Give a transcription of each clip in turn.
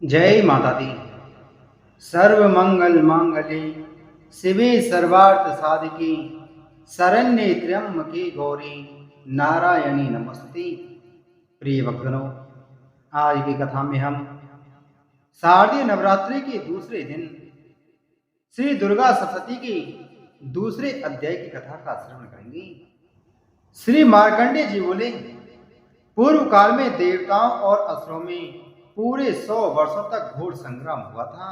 जय माता दी। सर्व मंगल मांगल्ये शिवे सर्वार्थ साधिकी शरण्ये त्र्यंबके गौरी नारायणी नमस्ते। प्रिय भक्तों, आज की कथा में हम शारदीय नवरात्रि के दूसरे दिन श्री दुर्गा सप्तशती के दूसरे अध्याय की कथा का श्रवण करेंगे। श्री मार्कंडेय जी बोले, पूर्व काल में देवताओं और असुरों में पूरे 100 वर्षों तक घोर संग्राम हुआ था।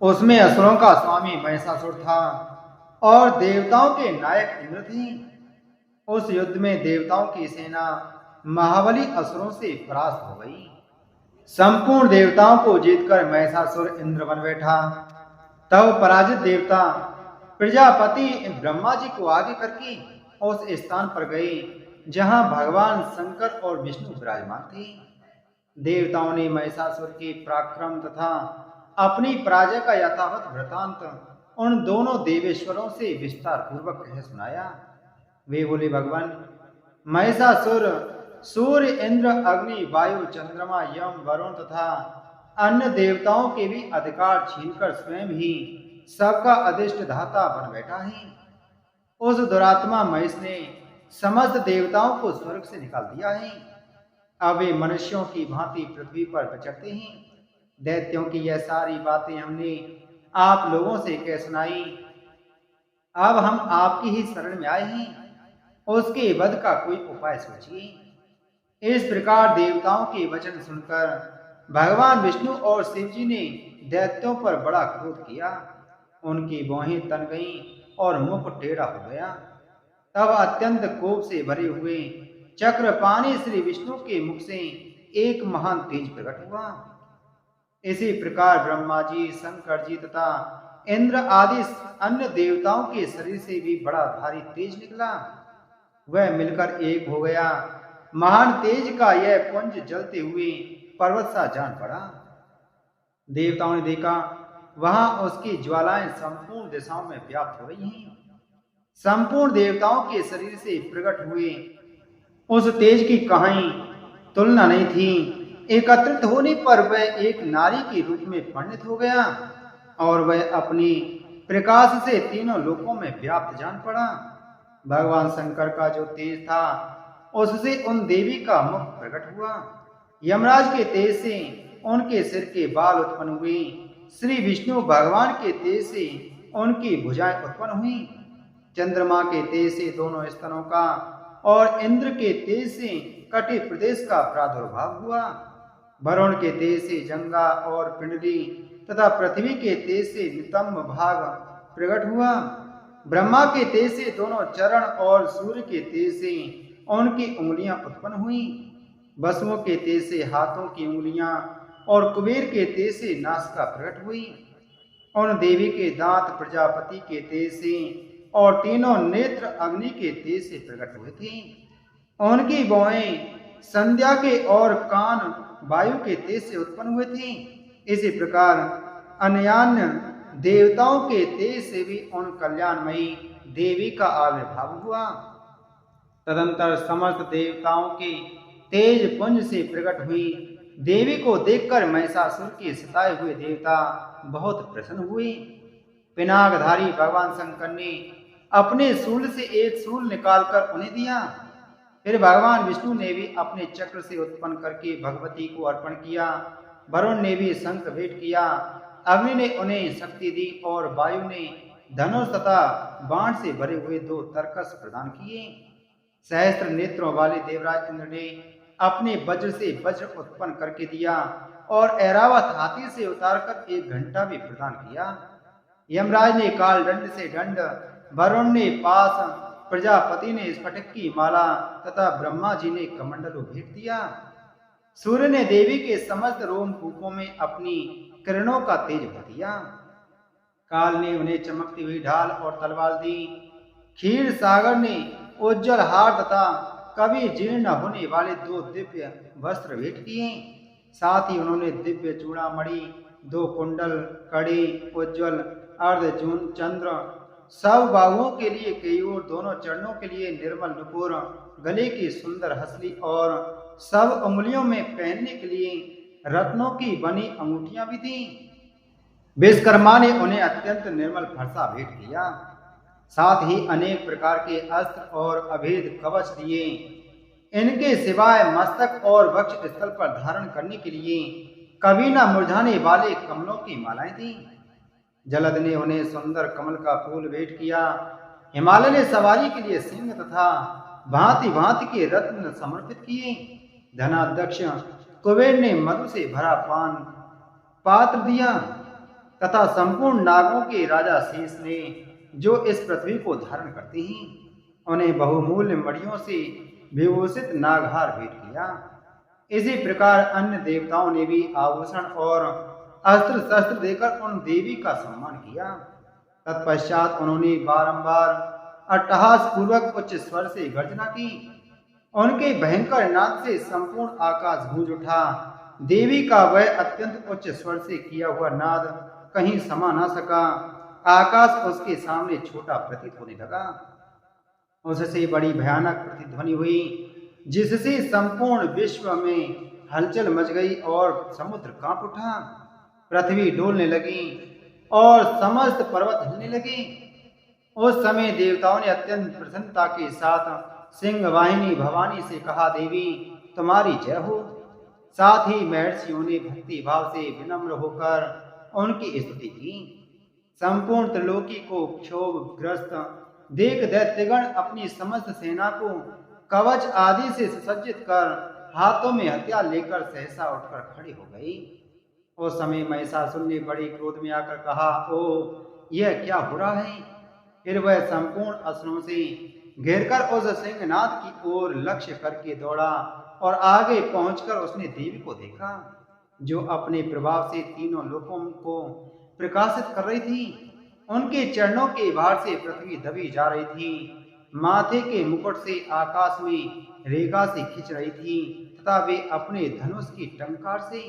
उसमें असुरों का स्वामी महिषासुर था और देवताओं के नायक इंद्र थे। उस युद्ध में देवताओं की सेना महाबली असुरों से परास्त हो गई। संपूर्ण देवताओं को जीतकर महिषासुर इंद्र बन बैठा। तब पराजित देवता प्रजापति ब्रह्मा जी को आगे करके उस स्थान पर गए जहां भगवान शंकर और विष्णु विराजमान थे। देवताओं ने महिषासुर के पराक्रम तथा अपनी पराजय का यथावत वृतांत उन दोनों देवेश्वरों से विस्तार पूर्वक कह सुनाया। वे बोले, भगवान, महिषासुर सूर्य, इंद्र, अग्नि, वायु, चंद्रमा, यम, वरुण तथा अन्य देवताओं के भी अधिकार छीनकर स्वयं ही सबका अधिष्ठदाता बन बैठा है। उस दुरात्मा महिष ने समस्त देवताओं को स्वर्ग से निकाल दिया है। अब वे मनुष्यों की भांति पृथ्वी पर विचरते हैं। दैत्यों की यह सारी बातें हमने आप लोगों से कह सुनाई। अब हम आपकी ही शरण में आए हैं, उसके वध का कोई उपाय सोचिए। इस प्रकार देवताओं के वचन सुनकर भगवान विष्णु और शिव जी ने दैत्यों पर बड़ा क्रोध किया। उनकी भौहें तन गईं और मुख टेढ़ा हो गया। तब अत्यंत कोप से भरे हुए चक्रपाणी श्री विष्णु के मुख से एक महान तेज प्रकट हुआ। इसी प्रकार ब्रह्मा जी, शंकर जी तथा इंद्र आदि अन्य देवताओं के शरीर से भी बड़ा भारी तेज निकला। वह मिलकर एक हो गया। महान तेज का यह पुंज जलते हुए पर्वत सा जान पड़ा। देवताओं ने देखा, वहां उसकी ज्वालाएं संपूर्ण दिशाओं में व्याप्त हो रही हैं। संपूर्ण देवताओं के शरीर से प्रकट हुए उस तेज की कहीं तुलना नहीं थी। एकत्रित होने पर वह एक नारी के रूप में परिणत हो गया और वह अपनी प्रकाश से तीनों लोकों में व्याप्त जान पड़ा। भगवान शंकर का जो तेज था, उससे उन देवी का मुख प्रकट हुआ। यमराज के तेज से उनके सिर के बाल उत्पन्न हुए। श्री विष्णु भगवान के तेज से उनकी भुजाएं उत्पन्न हुई। चंद्रमा के तेज से दोनों स्तनों का और इंद्र के तेज से कटी प्रदेश का प्रादुर्भाव हुआ। वरुण के तेज से जंगा और पिंडली तथा पृथ्वी के तेज से नितंब भाग प्रकट हुआ। ब्रह्मा के तेज से दोनों चरण और सूर्य के तेज से उनकी उंगलियां उत्पन्न हुई। वसुओं के तेज से हाथों की उंगलियां और कुबेर के तेज से नासिका प्रकट हुई। उन देवी के दांत प्रजापति के तेज से और तीनों नेत्र अग्नि के तेज से प्रकट हुए थे। उनकी भौहें संध्या के और कान वायु के तेज से उत्पन्न हुए थे। इसी प्रकार अन्यान्य देवताओं के तेज से भी उन कल्याणमयी देवी का आविर्भाव हुआ। तदंतर समस्त देवताओं के तेज पुंज से प्रकट हुई देवी को देखकर महिषासुर के सताए हुए देवता बहुत प्रसन्न हुए। पिनाकधारी भगवान शंकर ने अपने शूल से एक शूल निकालकर उन्हें दिया। फिर भगवान विष्णु ने भी अपने चक्र से उत्पन्न करके भगवती को अर्पण किया। वरुण ने भी शंख भेंट किया। अग्नि ने उन्हें शक्ति दी और वायु ने धनुष तथा बाण से भरे हुए 2 तरकस प्रदान किए। सहस्त्र नेत्रों वाले देवराज इंद्र ने अपने वज्र से वज्र उत्पन्न करके दिया और ऐरावत हाथी से उतारकर 1 घंटा भी प्रदान किया। यमराज ने काल दंड से दंड, वरुण ने पास, प्रजापति ने स्फटिक की माला तथा ब्रह्मा जी ने कमंडलू भेंट दिया। सूर्य ने देवी के समस्त रोमकूपों में अपनी किरणों का तेज भर दिया। काल ने उन्हें चमकती हुई ढाल और तलवार दी। क्षीर सागर ने उज्जवल हार तथा कभी जीर्ण न होने वाले 2 दिव्य वस्त्र भेंट किए। साथ ही उन्होंने दिव्य चूड़ामणि, 2 कुंडल, कड़ी, उज्जवल अर्धचून चंद्र, सब बाहुओं के लिए केयूर, दोनों चरणों के लिए निर्मल नुपुर, गले की सुंदर हसली और सब उंगलियों में पहनने के लिए रत्नों की बनी अंगूठियां भी थीं। विश्वकर्मा ने उन्हें अत्यंत निर्मल फरसा भेंट किया। साथ ही अनेक प्रकार के अस्त्र और अभेद कवच दिए। इनके सिवाय मस्तक और वक्ष स्थल पर धारण करने के लिए कभी न मुरझाने वाले कमलों की मालाएं दी। जलद ने उन्हें सुंदर कमल का फूल भेंट किया। हिमालय ने सवारी के लिए सिंह तथा भांति भांति के रत्न समर्पित किए। धनाध्यक्ष कुबेर ने मधु से भरा पान पात्र दिया तथा संपूर्ण नागों के राजा शेष ने, जो इस पृथ्वी को धारण करते हैं, उन्हें बहुमूल्य मणियों से विभूषित नागहार भेंट किया। इसी प्रकार अन्य देवताओं ने भी आभूषण और अस्त्र शस्त्र देकर उन देवी का सम्मान किया। तत्पश्चात उन्होंने बारंबार अट्टहास पूर्वक उच्च स्वर से गर्जना की। उनके भयंकर नाद से संपूर्ण आकाश गूंज उठा। देवी का वह अत्यंत उच्च स्वर से किया हुआ नाद कहीं समा न सका। आकाश उसके सामने छोटा प्रतीत होने लगा। उससे बड़ी भयानक प्रतिध्वनि हुई, जिससे संपूर्ण विश्व में हलचल मच गई और समुद्र कांप उठा। पृथ्वी डोलने लगी और समस्त पर्वत हिलने लगे। उस समय देवताओं ने अत्यंत प्रसन्नता के साथ सिंह वाहिनी भवानी से कहा, देवी तुम्हारी जय हो। साथ ही महर्षियों ने भक्ति भाव से विनम्र होकर उनकी स्तुति की। संपूर्ण त्रिलोकी को क्षोभग्रस्त देख दैत्यगण अपनी समस्त सेना को कवच आदि से सुसज्जित कर हाथों में हथियार लेकर सहसा उठकर खड़े हो गई। उस समय महिषासुर ने बड़े क्रोध में आकर कहा, ओ यह क्या हो रहा है। फिर वह संपूर्ण असुरों से घेरकर उस सिंहनाद की ओर लक्ष्य करके दौड़ा और आगे पहुंचकर उसने देवी को देखा, जो अपने प्रभाव से तीनों लोकों को प्रकाशित कर रही थी। उनके चरणों के भार से पृथ्वी दबी जा रही थी। माथे के मुकुट से आकाश में रेखा से खींच रही थी तथा वे अपने धनुष की टंकार से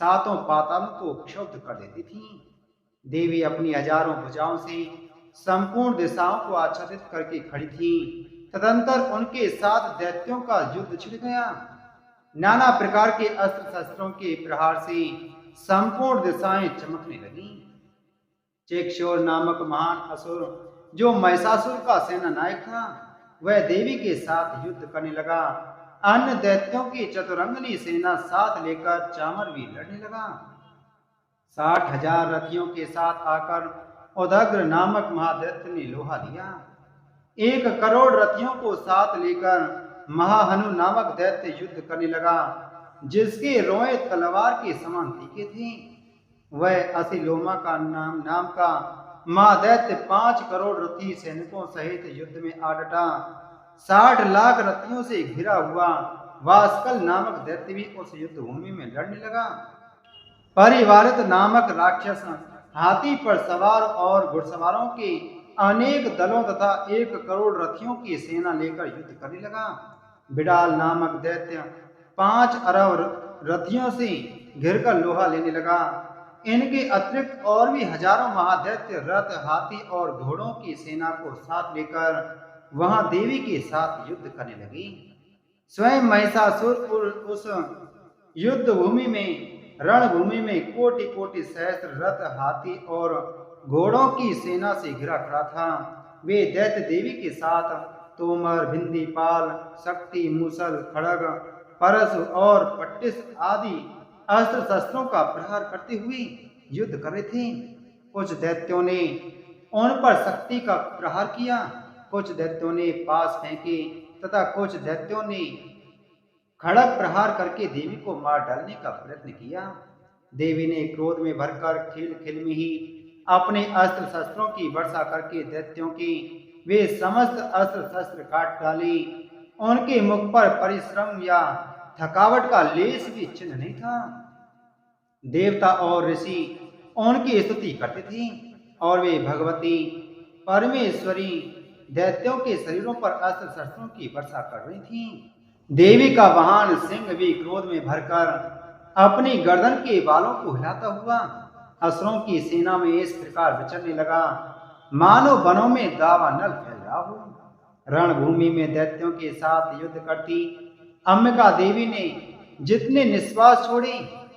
सातों पातालों को क्षुब्ध कर देती थी। देवी अपनी हजारों भुजाओं से संपूर्ण दिशाओं को आच्छादित करके खड़ी थी। तदंतर उनके साथ दैत्यों का युद्ध छिड़ गया। नाना प्रकार के अस्त्र शस्त्रों के प्रहार से संपूर्ण दिशाएं चमकने लगी। चेक्षोर नामक महान असुर, जो महिषासुर का सेना नायक था, वह देवी के साथ युद्ध करने लगा। अन्य दैत्यों की चतुरंगनी सेना साथ लेकर चामर भी लड़ने लगा। 60,000 रथियों के साथ आकर उदग्र नामक महादैत्य ने लोहा लिया। 1 करोड़ रथियों को साथ लेकर महाहनु नामक दैत्य युद्ध करने लगा, जिसके रोए तलवार के समान तीखे थे। वह असिलोमा का नाम का महादैत्य 5 करोड़ रथी सैनिकों सहित युद्ध में आ डटा। 60 लाख रथियों से घिरा हुआ वास्कल नामक दैत्य भी उस युद्ध भूमि में लड़ने लगा। परिवारित नामक राक्षस हाथी पर सवार और घुड़सवारों के अनेक दलों तथा 1 करोड़ रथियों की सेना लेकर युद्ध करने लगा। बिडाल नामक दैत्य 5 अरब रथियों से घिरकर लोहा लेने लगा। इनके अतिरिक्त और भी हजारों महादैत्य रथ, हाथी और घोड़ों की सेना को साथ लेकर वहां देवी के साथ युद्ध करने लगी। स्वयं महिषासुर उस युद्ध भूमि में, रणभूमि में कोटि कोटि सहस्त्र रथ, हाथी और घोड़ों की सेना से घिरा खड़ा था। वे दैत्य देवी के साथ तोमर, भिंदीपाल, शक्ति, मूसल, खड़ग, परशु और पट्टिस आदि अस्त्र शस्त्रों का प्रहार करते हुए युद्ध कर रहे थे। कुछ दैत्यों ने उन पर शक्ति का प्रहार किया, कुछ दैत्यों ने पास फेंके तथा कुछ दैत्यों ने खड़ग प्रहार करके देवी को मार डालने का प्रयत्न किया। देवी ने क्रोध में भरकर खेल खेल में ही अपने अस्त्र शस्त्रों की वर्षा करके दैत्यों की वे समस्त अस्त्र शस्त्र काट डाली। उनके मुख पर परिश्रम या थकावट का लेस भी चिन्ह नहीं था। देवता और ऋषि उनकी स्तुति करते थे और वे भगवती परमेश्वरी दैत्यों के शरीरों पर अस्त्र शस्त्रों की वर्षा कर रही थी। देवी का वाहन सिंह भी क्रोध में भरकर अपनी गर्दन के बालों को हिलाता हुआ असुरों की सेना में इस प्रकार विचरने लगा, मानो वनों में दावानल फैल रहा हो। रणभूमि में दैत्यों के साथ युद्ध करती अंबिका देवी ने जितने निश्वास छोड़े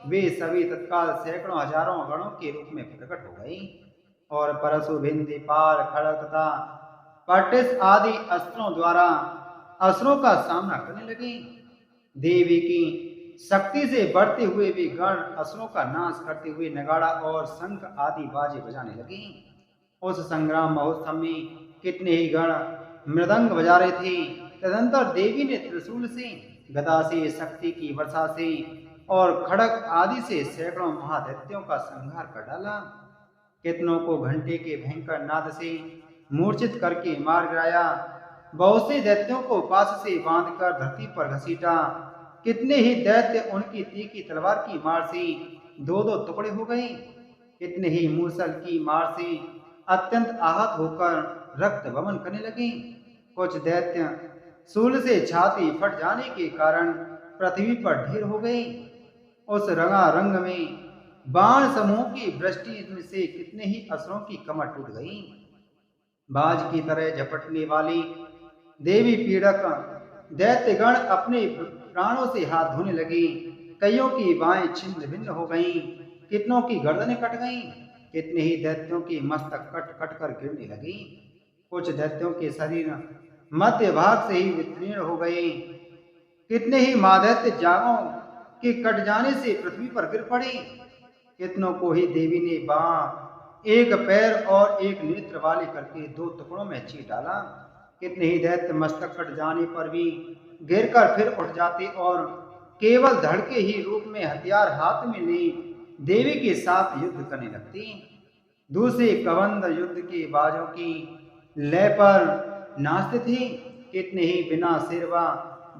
वे सभी तत्काल सैकड़ों हजारों गणों के रूप में प्रकट हो गई और परशु भिंदी पाल खड़ग तथा पटिस आदि अस्त्रों द्वारा असुरों का सामना करने लगी। देवी की शक्ति से बढ़ते हुए वे गण असुरों का नाश करते हुए नगाड़ा और शंख आदि बाजे बजाने लगी। उस संग्राम महोत्सव में कितने ही गण मृदंग बजा रहे थे। तदंतर देवी ने त्रिशूल से, गदा से, शक्ति की वर्षा से और खड़ग आदि से सैकड़ों महादैत्यों का संहार कर डाला। कितनों को घंटे के भयंकर नाद से मूर्छित करके मार गिराया। बहुत से दैत्यों को पास से बांधकर धरती पर घसीटा। कितने ही दैत्य उनकी तीखी तलवार की मार से दो दो टुकड़े हो गए। कितने ही मूसल की मार से अत्यंत आहत होकर रक्त वमन करने लगे। कुछ दैत्य शूल से छाती फट जाने के कारण पृथ्वी पर ढेर हो गए। उस रंगारंग में बाण समूह की वृष्टि से कितने ही असुरों की कमर टूट गई। बाज की तरह झपटने वाली देवी पीड़क दैत्यगण अपने प्राणों से हाथ धोने लगी। कईयों की बाहें छिन्न भिन्न हो गईं, कितनों की गर्दनें कट गईं, कितने ही दैत्यों की मस्तक कट कट कर गिरने लगी। कुछ दैत्यों के शरीर मध्य भाग से ही वितीर्ण हो गए। कितने ही महादैत्य जागों के कट जाने से पृथ्वी पर गिर पड़े। कितनों को ही देवी ने बाण, एक पैर और एक नेत्र वाले करके दो टुकड़ों में चीर डाला। कितने ही दैत्य मस्तक कट जाने पर भी गिरकर फिर उठ जाते और केवल धड़के ही रूप में हथियार हाथ में ले देवी के साथ युद्ध करने लगते। दूसरे कबंध युद्ध के बाजों की लय पर नाचते थे। कितने ही बिना सिरवा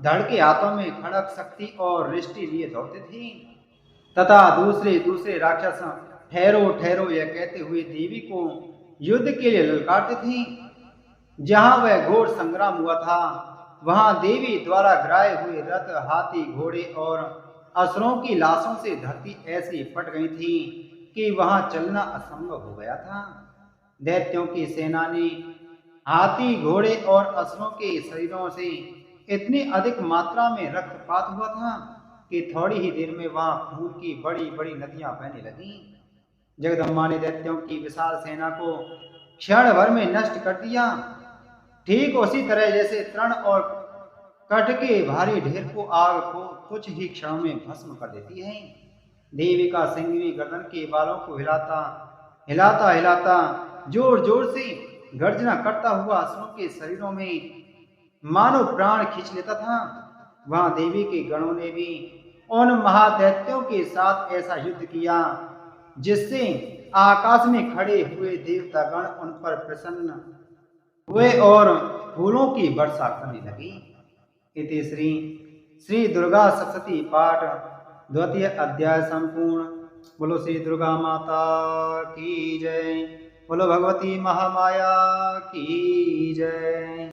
धड़के हाथों में खड़ग, शक्ति और रिष्टि लिए दौड़ते थे तथा दूसरे दूसरे राक्षस ठहरो ठहरो यह कहते हुए देवी को युद्ध के लिए ललकारते थे। जहां वह घोर संग्राम हुआ था वहां देवी द्वारा गिराए हुए रथ, हाथी, घोड़े और असुरों की लाशों से धरती ऐसी फट गई थी कि वहां चलना असंभव हो गया था। दैत्यों की सेना ने हाथी, घोड़े और असुरों के शरीरों से इतनी अधिक मात्रा में रक्तपात हुआ था कि थोड़ी ही देर में वहां खून की बड़ी बड़ी नदियां बहने लगी। जगदम्बा ने दैत्यों की विशाल सेना को क्षण भर में नष्ट कर दिया। ठीक उसी तरह जैसे तृण और कट के भारी ढेर को आग को कुछ ही क्षणों में भस्म कर देती है। देवी का सिंहनी गर्दन के बालों को हिलाता हिलाता हिलाता जोर जोर से गर्जना करता हुआ असुरों के शरीरों में मानो प्राण खींच लेता था। वहां देवी के गणों ने भी उन महादैत्यों के साथ ऐसा युद्ध किया जिससे आकाश में खड़े हुए देवतागण उन पर प्रसन्न हुए और फूलों की वर्षा करने लगी। इति श्री श्री दुर्गा सप्तशती पाठ द्वितीय अध्याय संपूर्ण। बोलो श्री दुर्गा माता की जय। बोलो भगवती महामाया की जय।